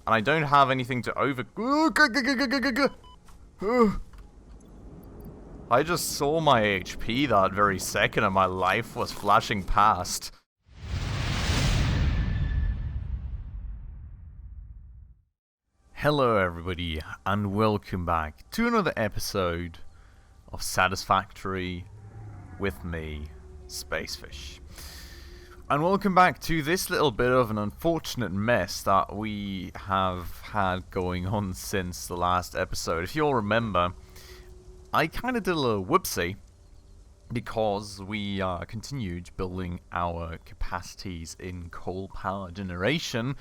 And I don't have anything to over... I just saw my HP that very second and my life was flashing past. Hello everybody, and welcome back to another episode of Satisfactory with me, Spacefish. And welcome back to this little bit of an unfortunate mess that we have had going on since the last episode. If you'll remember, I kind of did a little whoopsie because we continued building our capacities in coal power generation,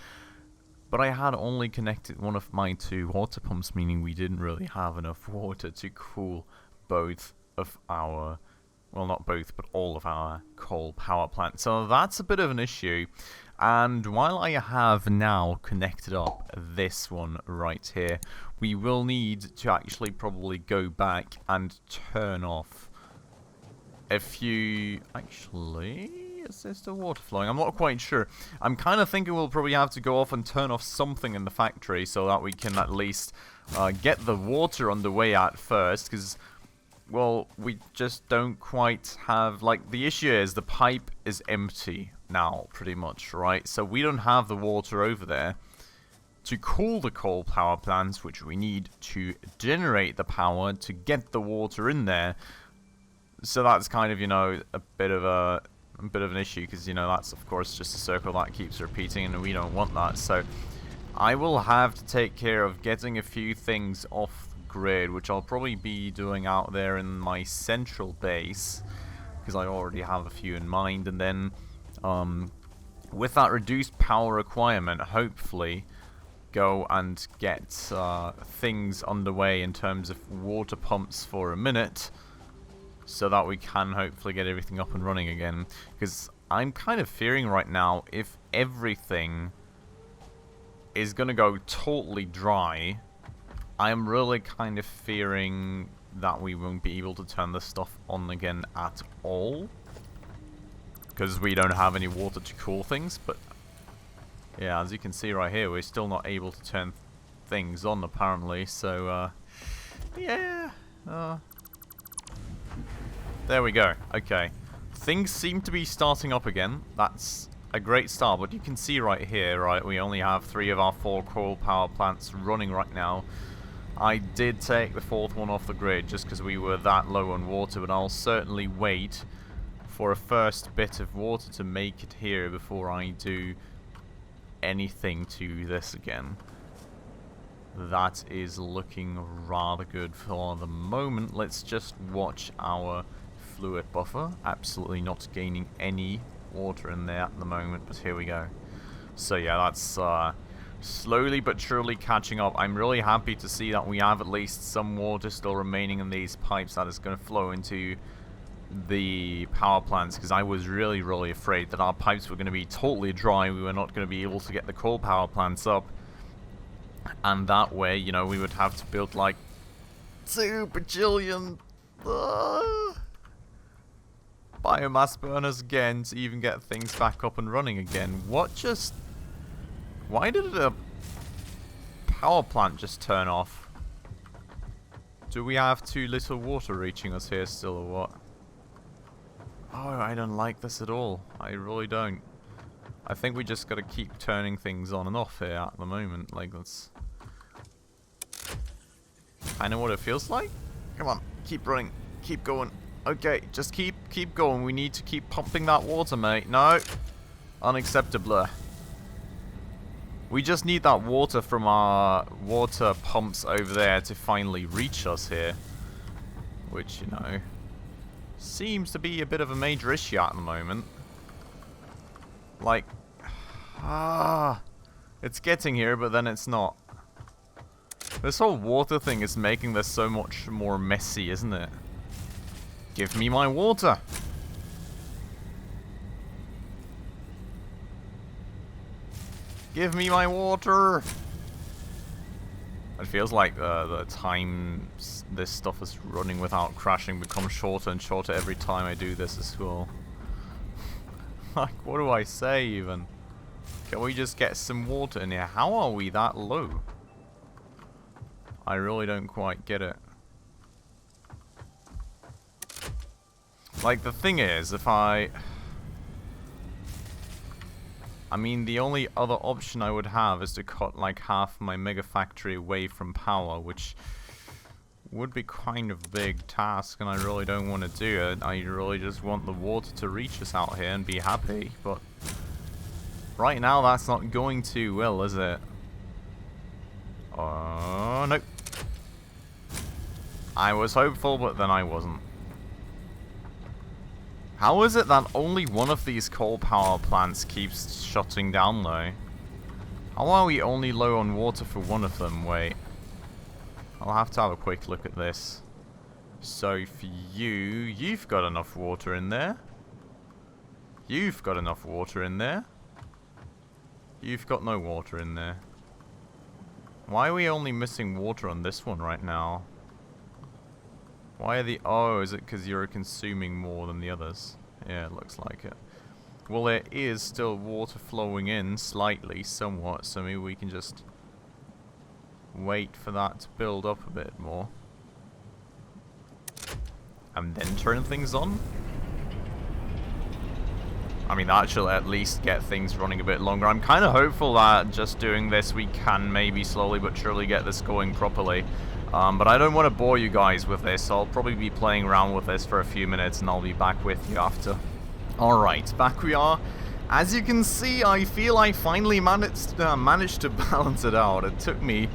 but I had only connected one of my two water pumps, meaning we didn't really have enough water to cool both of our... well, not both, but all of our coal power plants. So that's a bit of an issue. And while I have now connected up this one right here, we will need to actually probably go back and turn off a few... actually, is there still water flowing? I'm not quite sure. I'm kind of thinking we'll probably have to go off and turn off something in the factory so that we can at least get the water underway at first, because... well, we just don't quite have, like, the issue is the pipe is empty now, pretty much, right? So we don't have the water over there to cool the coal power plants, which we need to generate the power to get the water in there. So that's kind of, you know, a bit of an issue, because, you know, that's, of course, just a circle that keeps repeating, and we don't want that. So I will have to take care of getting a few things off grid, which I'll probably be doing out there in my central base, because I already have a few in mind, and then with that reduced power requirement, hopefully go and get things underway in terms of water pumps for a minute, so that we can hopefully get everything up and running again, because I'm kind of fearing right now, if everything is gonna go totally dry, I'm really kind of fearing that we won't be able to turn this stuff on again at all, because we don't have any water to cool things. But yeah, as you can see right here, we're still not able to turn things on apparently. So yeah, there we go. Okay, things seem to be starting up again. That's a great start. But you can see right here, right, we only have 3 of our 4 coal power plants running right now. I did take the 4th one off the grid just because we were that low on water, but I'll certainly wait for a first bit of water to make it here before I do anything to this again. That is looking rather good for the moment. Let's just watch our fluid buffer. Absolutely not gaining any water in there at the moment, but here we go. So yeah, that's... slowly but surely catching up. I'm really happy to see that we have at least some water still remaining in these pipes that is going to flow into the power plants, because I was really afraid that our pipes were going to be totally dry. We were not going to be able to get the coal power plants up, and that way, you know, we would have to build like 2 bajillion biomass burners again to even get things back up and running again. What just... why did a power plant just turn off? Do we have too little water reaching us here still, or what? Oh, I don't like this at all. I really don't. I think we just gotta keep turning things on and off here at the moment. Like, that's kind of what it feels like. Come on, keep running, keep going. Okay, just keep going. We need to keep pumping that water, mate. No, unacceptable. We just need that water from our water pumps over there to finally reach us here. Which, you know, seems to be a bit of a major issue at the moment. Like, it's getting here, but then it's not. This whole water thing is making this so much more messy, isn't it? Give me my water! Give me my water! It feels like the time this stuff is running without crashing becomes shorter and shorter every time I do this as well. Like, what do I say even? Can we just get some water in here? How are we that low? I really don't quite get it. Like, the thing is, if I mean, the only other option I would have is to cut, like, half my mega factory away from power, which would be kind of a big task, and I really don't want to do it. I really just want the water to reach us out here and be happy, but right now that's not going too well, is it? Oh, nope. I was hopeful, but then I wasn't. How is it that only one of these coal power plants keeps shutting down, though? How are we only low on water for one of them? Wait. I'll have to have a quick look at this. So for you've got enough water in there. You've got enough water in there. You've got no water in there. Why are we only missing water on this one right now? Why are the... Oh, is it because you're consuming more than the others? Yeah, it looks like it. Well, there is still water flowing in slightly, somewhat, so maybe we can just wait for that to build up a bit more. And then turn things on? I mean, that should at least get things running a bit longer. I'm kind of hopeful that just doing this, we can maybe slowly but surely get this going properly. But I don't want to bore you guys with this. I'll probably be playing around with this for a few minutes and I'll be back with you after. Alright, back we are. As you can see, I feel I finally managed to balance it out. It took me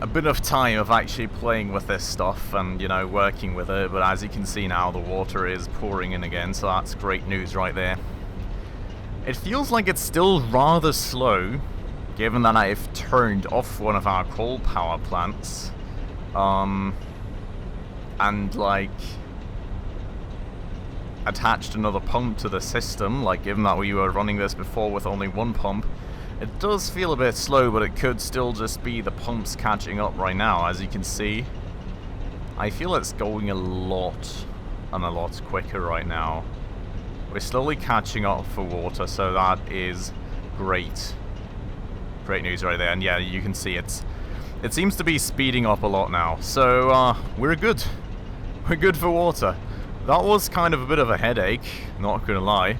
a bit of time of actually playing with this stuff and, you know, working with it. But as you can see now, the water is pouring in again, so that's great news right there. It feels like it's still rather slow, given that I've turned off one of our coal power plants. And like attached another pump to the system, like given that we were running this before with only one pump, it does feel a bit slow, but it could still just be the pumps catching up right now. As you can see, I feel it's going a lot quicker right now. We're slowly catching up for water, so that is great. Great news right there. And yeah, you can see it seems to be speeding up a lot now, so we're good. We're good for water. That was kind of a bit of a headache, not gonna lie.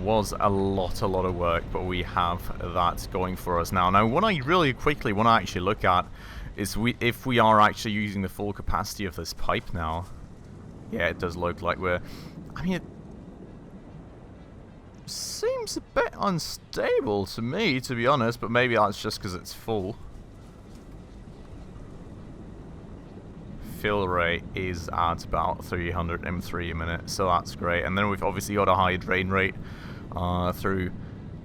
Was a lot of work, but we have that going for us now. Now, what I really quickly want to actually look at is if we are actually using the full capacity of this pipe now. Yeah, it does look like we're... I mean, it seems a bit unstable to me, to be honest, but maybe that's just because it's full. Fill rate is at about 300 M3 a minute, so that's great. And then we've obviously got a high drain rate through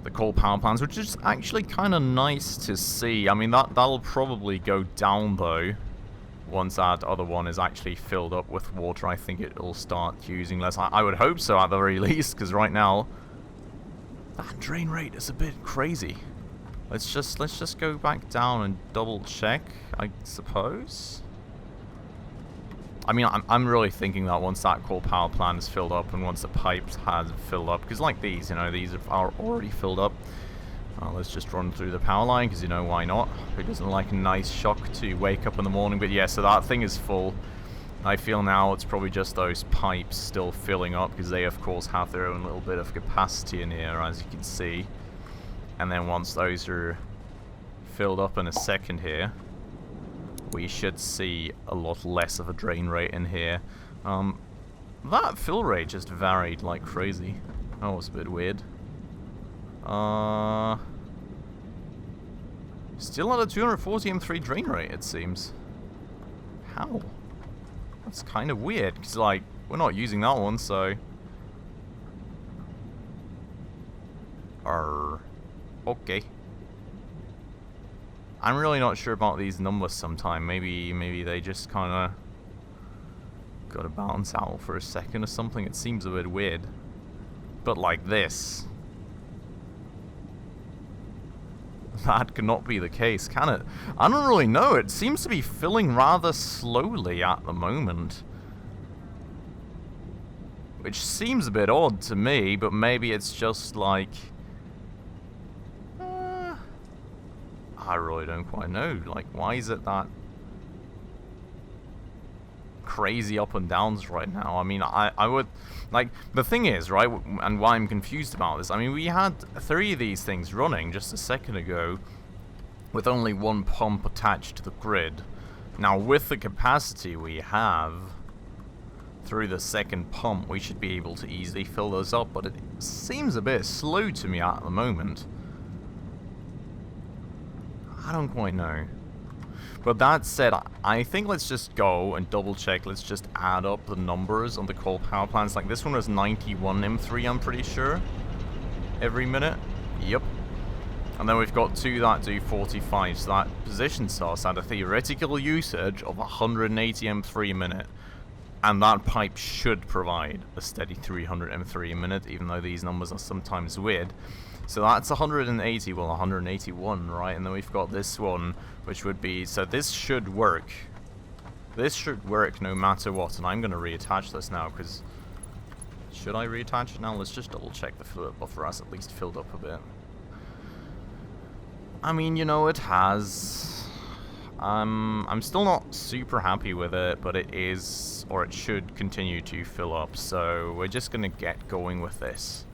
the coal power plants, which is actually kind of nice to see. I mean, that'll probably go down though once that other one is actually filled up with water. I think it'll start using less. I would hope so at the very least, because right now that drain rate is a bit crazy. Let's just go back down and double check, I suppose. I mean, I'm really thinking that once that coal power plant is filled up and once the pipes have filled up, because like these, you know, these are already filled up. Let's just run through the power line, because, you know, why not? Who doesn't like a nice shock to wake up in the morning? But yeah, so that thing is full. I feel now it's probably just those pipes still filling up, because they, of course, have their own little bit of capacity in here, as you can see. And then once those are filled up in a second here, we should see a lot less of a drain rate in here. That fill rate just varied like crazy. That was a bit weird. Still at a 240 M3 drain rate, it seems. How? That's kind of weird, because, like, we're not using that one, so... Okay. I'm really not sure about these numbers sometime. Maybe they just kind of gotta balance out for a second or something. It seems a bit weird. But like this, that cannot be the case, can it? I don't really know. It seems to be filling rather slowly at the moment, which seems a bit odd to me, but maybe it's just like I really don't quite know. Like, why is it that crazy up and downs right now? I mean, I would, like, the thing is, right, and why I'm confused about this, I mean, we had 3 of these things running just a second ago with only 1 pump attached to the grid. Now, with the capacity we have through the second pump, we should be able to easily fill those up, but it seems a bit slow to me at the moment. I don't quite know. But that said, I think let's just go and double check. Let's just add up the numbers on the coal power plants. Like, this one was 91 M3, I'm pretty sure, every minute. Yep. And then we've got 2 that do 45, so that positions us at a theoretical usage of 180 M3 a minute. And that pipe should provide a steady 300 M3 a minute, even though these numbers are sometimes weird. So that's 180, well 181, right? And then we've got this one, which would be, so this should work. This should work no matter what, and I'm going to reattach this now, because, should I reattach it now? Let's just double check the fluid buffer has at least filled up a bit. I mean, you know, it has. I'm still not super happy with it, but it is, or it should continue to fill up, so we're just going to get going with this.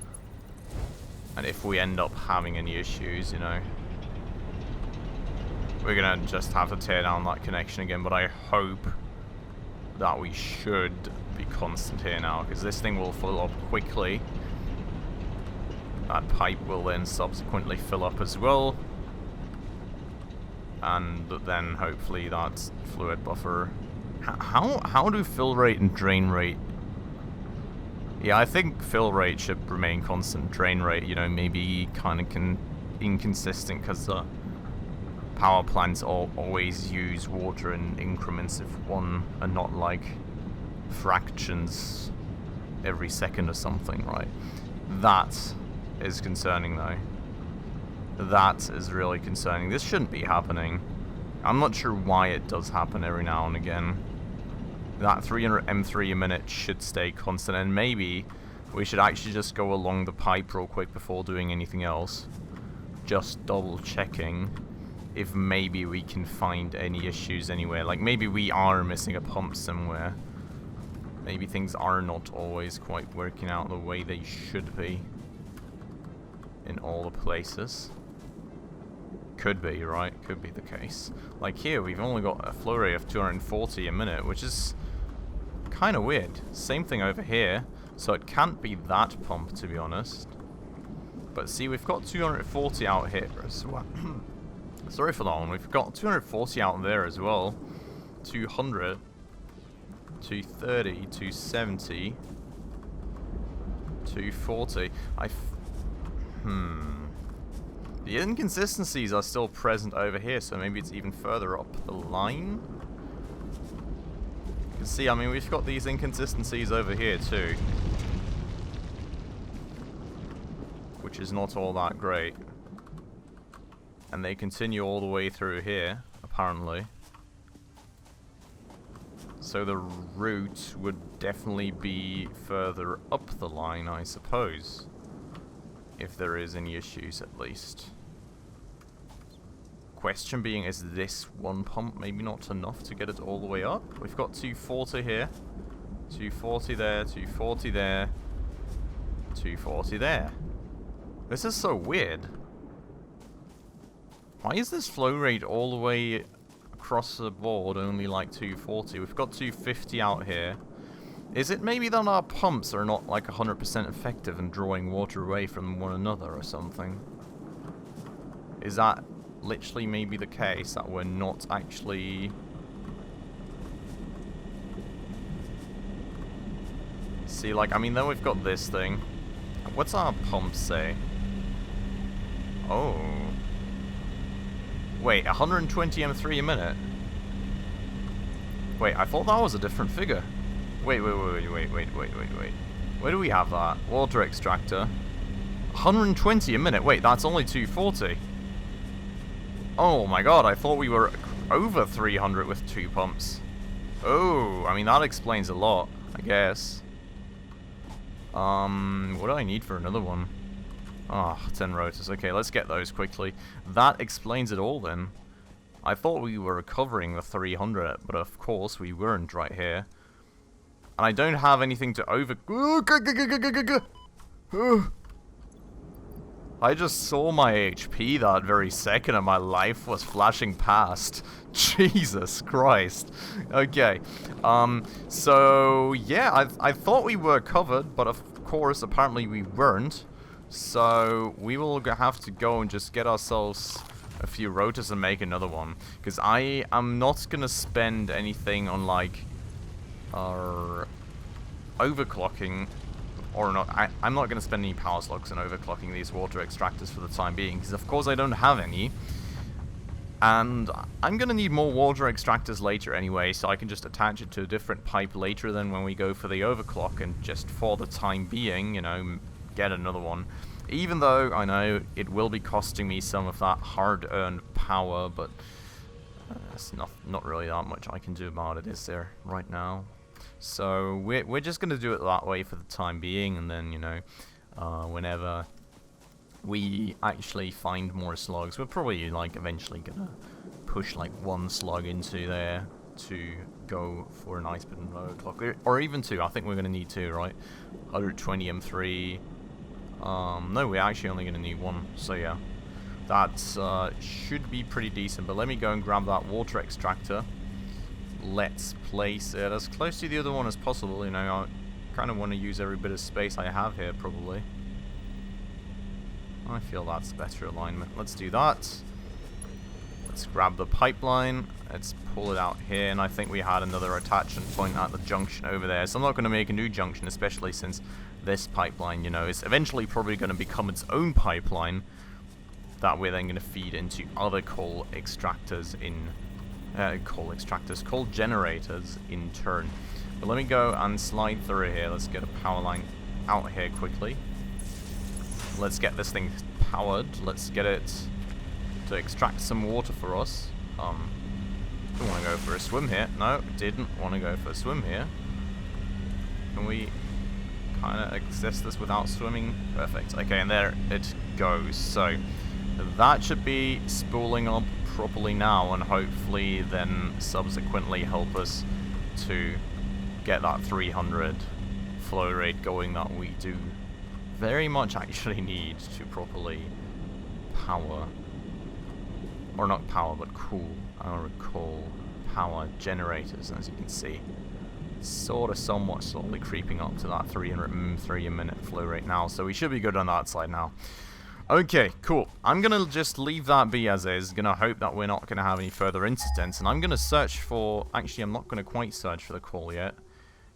And if we end up having any issues, you know, we're going to just have to tear down that connection again, but I hope that we should be constant here now, because this thing will fill up quickly. That pipe will then subsequently fill up as well. And then hopefully that fluid buffer. How do fill rate and drain rate? Yeah, I think fill rate should remain constant. Drain rate, you know, maybe kind of inconsistent, because the power plants always use water in increments of 1 and not like fractions every second or something, right? That is concerning though. That is really concerning. This shouldn't be happening. I'm not sure why it does happen every now and again. That 300 M3 a minute should stay constant, and maybe we should actually just go along the pipe real quick before doing anything else. Just double checking if maybe we can find any issues anywhere. Like, maybe we are missing a pump somewhere. Maybe things are not always quite working out the way they should be in all the places. Could be, right? Could be the case. Like here, we've only got a flow rate of 240 a minute, which is kind of weird. Same thing over here, so it can't be that pump, to be honest. But see, we've got 240 out here as well. Sorry for that one. We've got 240 out there as well. 200, 230, 270, 240. The inconsistencies are still present over here, so maybe it's even further up the line. You can see, I mean, we've got these inconsistencies over here too, which is not all that great. And they continue all the way through here, apparently. So the route would definitely be further up the line, I suppose. If there is any issues, at least. Question being, is this 1 pump maybe not enough to get it all the way up? We've got 240 here, 240 there, 240 there, 240 there. This is so weird. Why is this flow rate all the way across the board only like 240? We've got 250 out here. Is it maybe that our pumps are not like 100% effective in drawing water away from one another or something? Is that literally maybe the case, that we're not actually... See, like, I mean, then we've got this thing. What's our pump say? Oh. Wait, 120 M3 a minute? Wait, I thought that was a different figure. Wait. Where do we have that? Water extractor. 120 a minute. Wait, that's only 240. Oh my god, I thought we were over 300 with 2 pumps. Oh, I mean, that explains a lot, I guess. What do I need for another one? Ah, 10 rotors. Okay, let's get those quickly. That explains it all then. I thought we were recovering the 300, but of course we weren't right here. And I don't have anything to over... I just saw my HP that very second and my life was flashing past. Jesus Christ. Okay. So, yeah, I thought we were covered, but of course, apparently we weren't. So, we will have to go and just get ourselves a few rotors and make another one. Because I am not going to spend anything on, like, our overclocking... Or not, I'm not going to spend any power slots on overclocking these water extractors for the time being, because of course I don't have any. And I'm going to need more water extractors later anyway, so I can just attach it to a different pipe later than when we go for the overclock, and just for the time being, you know, get another one. Even though I know it will be costing me some of that hard-earned power, but it's not really that much I can do about it, is there, right now? So we're just going to do it that way for the time being, and then, you know, whenever we actually find more slugs, we're probably, like, eventually going to push, like, one slug into there to go for an ice bitten overclock, or even two. I think we're going to need two, right? 120 M3. No, we're actually only going to need one, so yeah. That should be pretty decent, but let me go and grab that water extractor. Let's place it as close to the other one as possible. You know, I kind of want to use every bit of space I have here, probably. I feel that's better alignment. Let's do that. Let's grab the pipeline. Let's pull it out here, and I think we had another attachment point at the junction over there. So I'm not going to make a new junction, especially since this pipeline, you know, is eventually probably going to become its own pipeline that we're then going to feed into other coal extractors in... coal generators in turn. But let me go and slide through here. Let's get a power line out here quickly. Let's get this thing powered. Let's get it to extract some water for us. Don't want to go for a swim here. No, didn't want to go for a swim here. Can we kind of access this without swimming? Perfect. Okay, and there it goes. So that should be spooling up properly now, and hopefully then subsequently help us to get that 300 flow rate going that we do very much actually need to properly power, or not power, but cool our coal power generators. As you can see, it's sort of somewhat slowly creeping up to that 300 M3 a minute flow rate now, so we should be good on that side now. Okay, cool. I'm gonna just leave that be as is. Gonna hope that we're not gonna have any further incidents, and I'm gonna search for... Actually, I'm not gonna quite search for the coal yet,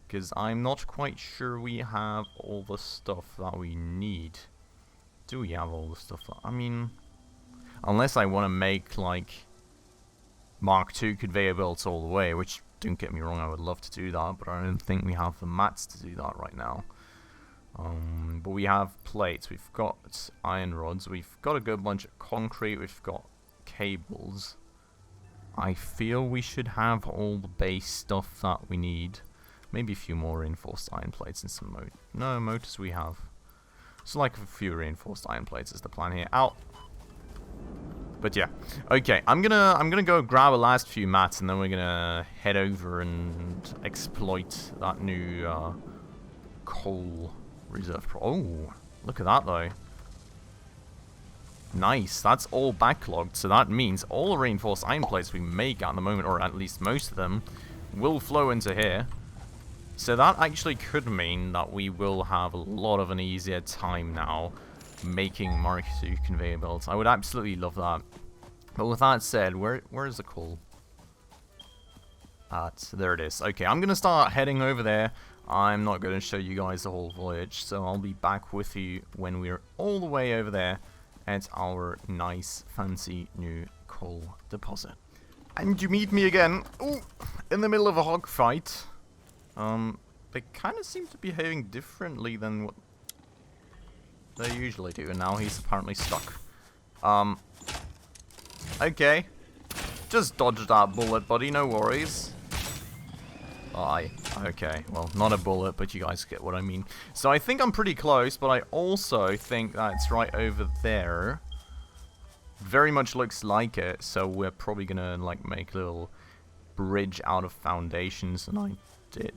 because I'm not quite sure we have all the stuff that we need. Do we have all the stuff that... I mean... Unless I want to make, like, Mark II conveyor belts all the way, which, don't get me wrong, I would love to do that, but I don't think we have the mats to do that right now. But we have plates, we've got iron rods, we've got a good bunch of concrete, we've got cables. I feel we should have all the base stuff that we need. Maybe a few more reinforced iron plates and some motors we have. So like a few reinforced iron plates is the plan here. Out. But yeah, okay. I'm gonna go grab a last few mats, and then we're gonna head over and exploit that new coal reserve. Oh, look at that though. Nice. That's all backlogged, so that means all the reinforced iron plates we make at the moment, or at least most of them, will flow into here. So that actually could mean that we will have a lot of an easier time now making Mark II conveyor belts. I would absolutely love that. But with that said, where is the coal? There it is. Okay, I'm going to start heading over there. I'm not going to show you guys the whole voyage, so I'll be back with you when we're all the way over there at our nice, fancy new coal deposit. And you meet me again, ooh, in the middle of a hog fight. They kind of seem to be behaving differently than what they usually do, and now he's apparently stuck. Okay. Just dodged that bullet, buddy, no worries. I Okay, well, not a bullet, but you guys get what I mean. So I think I'm pretty close, but I also think that's right over there. Very much looks like it, so we're probably gonna, like, make a little bridge out of foundations, and I did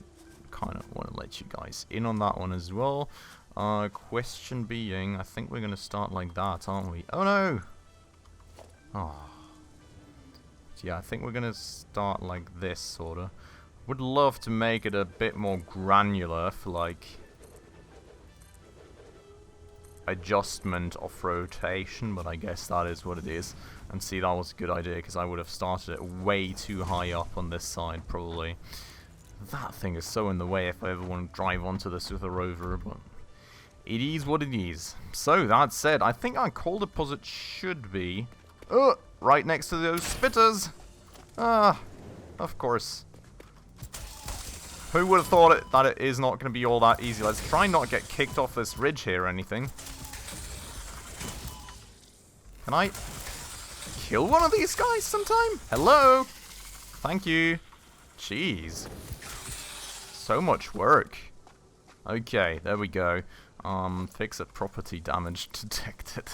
kind of want to let you guys in on that one as well. Question being, I think we're gonna start like that, aren't we? Oh no! Oh. Yeah, I think we're gonna start like this, sorta. Would love to make it a bit more granular for, like, adjustment of rotation, but I guess that is what it is. And see, that was a good idea, because I would have started it way too high up on this side, probably. That thing is so in the way if I ever want to drive onto this with a rover, but it is what it is. So, that said, I think our coal deposit should be right next to those spitters. Of course. Who would have thought that it is not going to be all that easy? Let's try not to get kicked off this ridge here or anything. Can I kill one of these guys sometime? Hello? Thank you. Jeez. So much work. Okay, there we go. Fix it, property damage detected.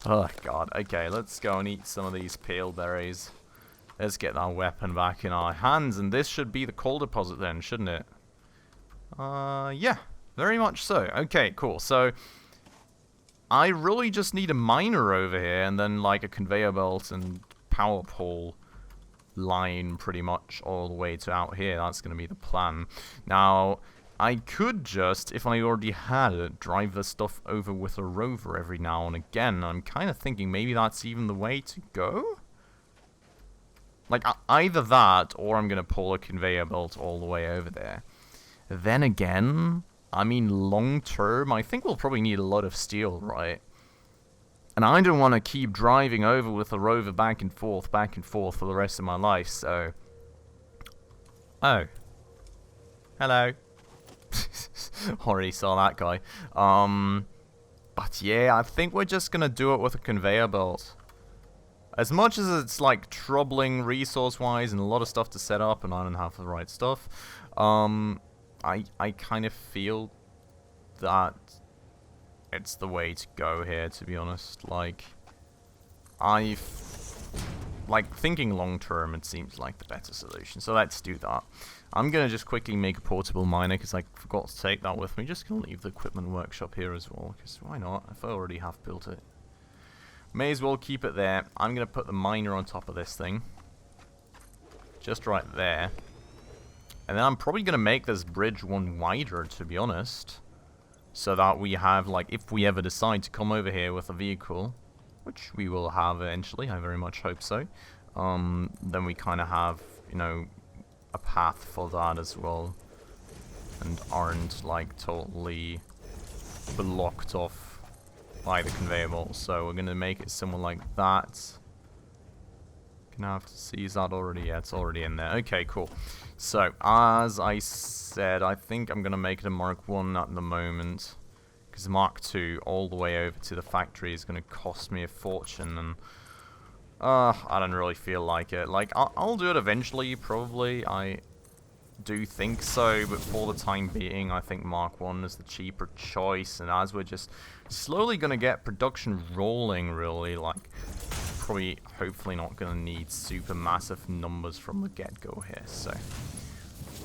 Oh god. Okay, let's go and eat some of these pale berries. Let's get that weapon back in our hands, and this should be the coal deposit then, shouldn't it? Yeah, very much so. Okay, cool. So, I really just need a miner over here, and then, like, a conveyor belt and power pole line pretty much all the way to out here. That's going to be the plan. Now, I could just, if I already had it, drive the stuff over with a rover every now and again. I'm kind of thinking maybe that's even the way to go? Like, either that, or I'm going to pull a conveyor belt all the way over there. Then again, I mean, long term, I think we'll probably need a lot of steel, right? And I don't want to keep driving over with a rover back and forth for the rest of my life, so... Oh. Hello. Already saw that guy. But yeah, I think we're just going to do it with a conveyor belt. As much as it's, like, troubling resource-wise and a lot of stuff to set up and I don't have the right stuff, I kind of feel that it's the way to go here, to be honest. Like, thinking long-term, it seems like the better solution. So let's do that. I'm going to just quickly make a portable miner, because I forgot to take that with me. Just going to leave the equipment workshop here as well, because why not, if I already have built it. May as well keep it there. I'm going to put the miner on top of this thing. Just right there. And then I'm probably going to make this bridge one wider, to be honest. So that we have, like, if we ever decide to come over here with a vehicle, which we will have eventually, I very much hope so, then we kind of have, you know, a path for that as well. And aren't, like, totally blocked off by the conveyor belt. So we're going to make it somewhere like that. Gonna have to see, is that already? Yeah, it's already in there. Okay, cool. So, as I said, I think I'm going to make it a Mark 1 at the moment. Because Mark 2 all the way over to the factory is going to cost me a fortune. And I don't really feel like it. Like, I'll do it eventually, probably. I do think so, but for the time being, I think Mark 1 is the cheaper choice. And as we're just slowly going to get production rolling, really, like, probably, hopefully not going to need super massive numbers from the get-go here. So,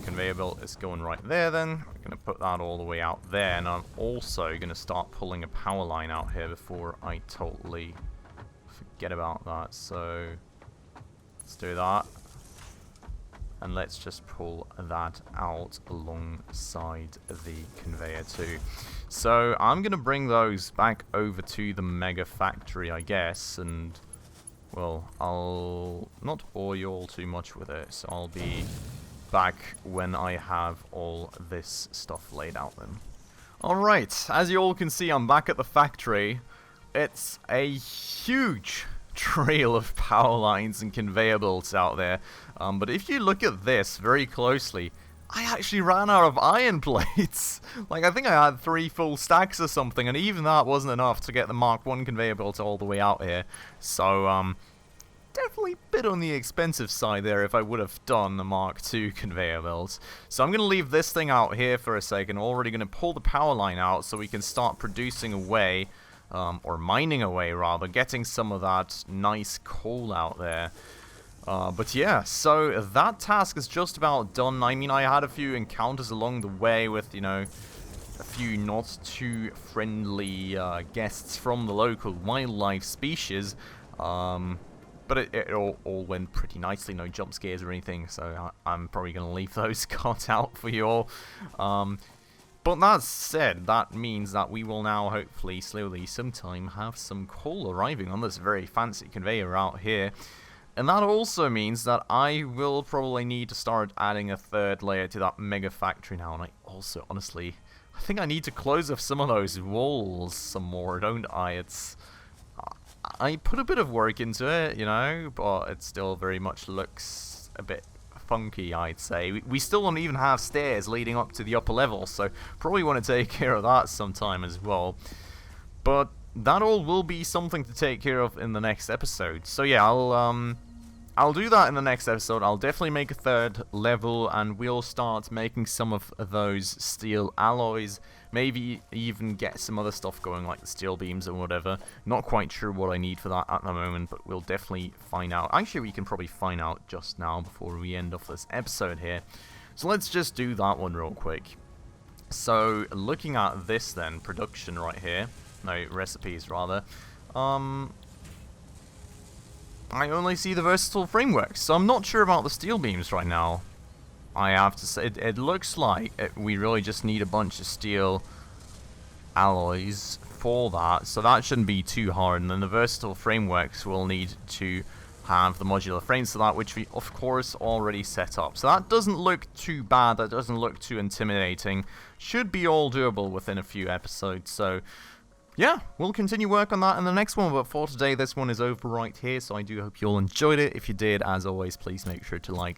conveyor belt is going right there then. We're going to put that all the way out there. And I'm also going to start pulling a power line out here before I totally forget about that. So, let's do that. And let's just pull that out alongside the conveyor too. So I'm going to bring those back over to the mega factory, I guess. And, well, I'll not bore you all too much with it. So I'll be back when I have all this stuff laid out then. Alright, as you all can see, I'm back at the factory. It's a huge trail of power lines and conveyor belts out there. But if you look at this very closely, I actually ran out of iron plates. Like, I think I had 3 full stacks or something, and even that wasn't enough to get the Mark 1 conveyor belt all the way out here. So, definitely a bit on the expensive side there if I would have done the Mark II conveyor belts. So I'm going to leave this thing out here for a second. Already going to pull the power line out so we can start producing away, or mining away rather, getting some of that nice coal out there. But yeah, so that task is just about done. I mean, I had a few encounters along the way with, you know, a few not too friendly guests from the local wildlife species. But it all went pretty nicely, no jump scares or anything, so I'm probably going to leave those cut out for you all. But that said, that means that we will now hopefully slowly sometime have some coal arriving on this very fancy conveyor out here. And that also means that I will probably need to start adding a third layer to that mega factory now. And I also, honestly, I think I need to close off some of those walls some more, don't I? I put a bit of work into it, you know, but it still very much looks a bit funky, I'd say. We still don't even have stairs leading up to the upper level, so probably want to take care of that sometime as well. But that all will be something to take care of in the next episode. So yeah, I'll do that in the next episode. I'll definitely make a third level, and we'll start making some of those steel alloys. Maybe even get some other stuff going, like the steel beams or whatever. Not quite sure what I need for that at the moment, but we'll definitely find out. Actually, we can probably find out just now before we end off this episode here. So let's just do that one real quick. So, looking at this then, production right here. No, recipes rather. I only see the versatile framework, so I'm not sure about the steel beams right now. I have to say, it looks like we really just need a bunch of steel alloys for that, so that shouldn't be too hard. And then the versatile frameworks will need to have the modular frames for that, which we of course already set up. So that doesn't look too bad, that doesn't look too intimidating. Should be all doable within a few episodes, so yeah, we'll continue work on that in the next one, but for today, this one is over right here, so I do hope you all enjoyed it. If you did, as always, please make sure to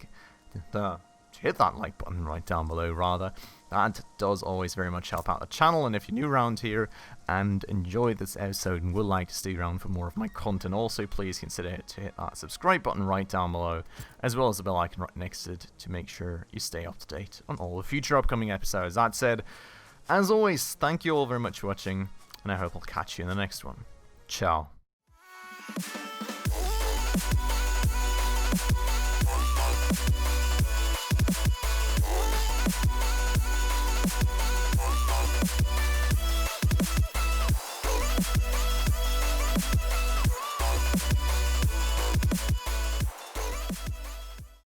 hit that like button right down below, rather. That does always very much help out the channel, and if you're new around here and enjoyed this episode and would like to stay around for more of my content, also please consider to hit that subscribe button right down below, as well as the bell icon right next to it to make sure you stay up to date on all the future upcoming episodes. That said, as always, thank you all very much for watching, and I hope I'll catch you in the next one. Ciao.